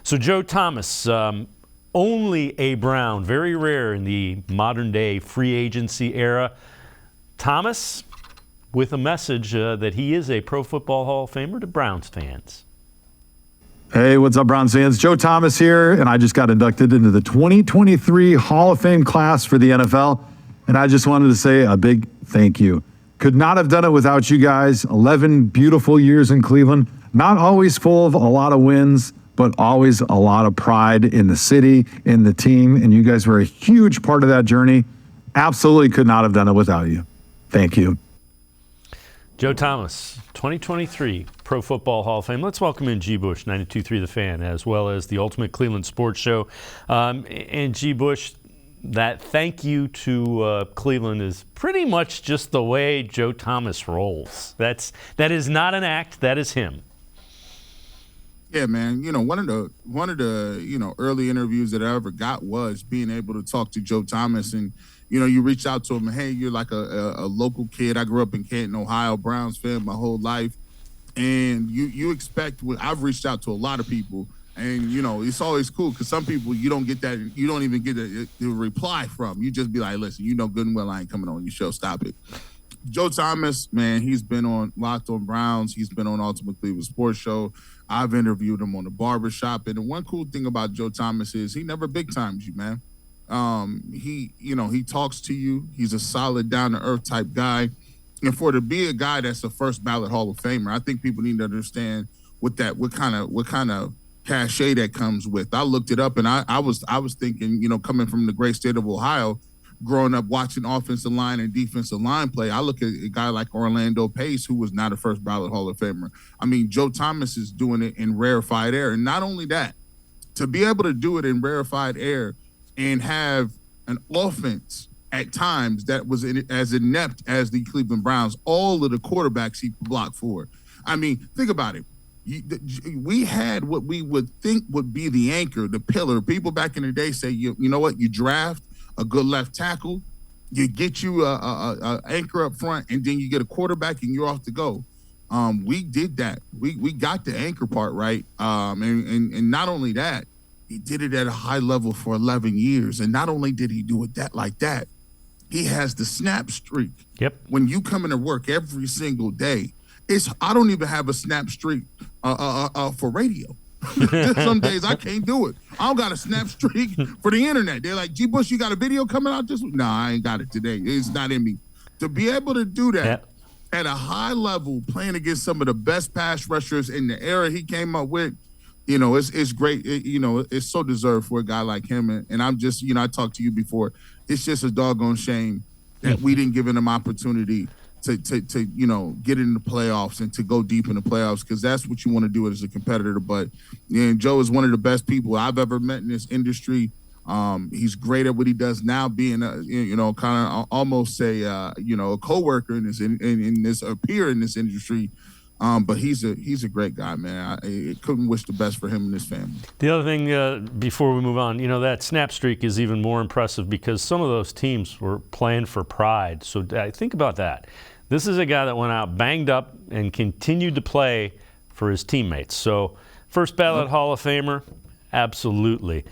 So Joe Thomas, only a Brown, very rare in the modern day free agency era. Thomas with a message that he is a Pro Football Hall of Famer to Browns fans. Hey, what's up, Browns fans? Joe Thomas here, and I just got inducted into the 2023 Hall of Fame class for the NFL, and I just wanted to say a big thank you. Could not have done it without you guys. 11 beautiful years in Cleveland, not always full of a lot of wins, but always a lot of pride in the city, in the team, and you guys were a huge part of that journey. Absolutely could not have done it without you. Thank you. Joe Thomas, 2023 Pro Football Hall of Fame. Let's welcome in G. Bush, 92.3 The Fan, as well as the Ultimate Cleveland Sports Show. And G. Bush, that thank you to Cleveland is pretty much just the way Joe Thomas rolls. That is not an act. That is him. Yeah, man. You know, one of the early interviews that I ever got was being able to talk to Joe Thomas, and you reach out to him, and hey, you're like a local kid. I grew up in Canton, Ohio, Browns fan my whole life, and you expect. I've reached out to a lot of people, and it's always cool because some people you don't get that, you don't even get the reply from. You just be like, listen, good and well I ain't coming on your show. Stop it. Joe Thomas, man, he's been on Locked on Browns. He's been on Ultimate Cleveland Sports Show. I've interviewed him on the barbershop. And the one cool thing about Joe Thomas is he never big times you, man. He talks to you. He's a solid, down-to-earth type guy. And to be a guy that's a first ballot Hall of Famer, I think people need to understand what kind of cachet that comes with. I looked it up, and I was thinking, coming from the great state of Ohio, growing up watching offensive line and defensive line play, I look at a guy like Orlando Pace, who was not a first ballot Hall of Famer. I mean, Joe Thomas is doing it in rarefied air. And not only that, to be able to do it in rarefied air and have an offense at times that was as inept as the Cleveland Browns, all of the quarterbacks he blocked for. I mean, think about it. We had what we would think would be the anchor, the pillar. People back in the day say, you know what, you draft a good left tackle, you get you a anchor up front, and then you get a quarterback and you're off to go. We did that. We got the anchor part right. And not only that, he did it at a high level for 11 years. And not only did he do it like that, he has the snap streak. Yep. When you come into work every single day, I don't even have a snap streak for radio. Some days I can't do it. I don't got a snap streak for the internet. They're like, G. Bush, you got a video coming out this week? No, I ain't got it today. It's not in me. To be able to do that at a high level, playing against some of the best pass rushers in the era he came up with, it's great. It's so deserved for a guy like him. And I'm just, I talked to you before. It's just a doggone shame that we didn't give him an opportunity to get in the playoffs and to go deep in the playoffs, because that's what you want to do as a competitor. But Joe is one of the best people I've ever met in this industry. He's great at what he does now, being kind of almost a coworker in this peer in this industry. But he's a great guy, man. I couldn't wish the best for him and his family. The other thing, before we move on, that snap streak is even more impressive because some of those teams were playing for pride. So think about that. This is a guy that went out banged up and continued to play for his teammates. So first ballot Hall of Famer, absolutely.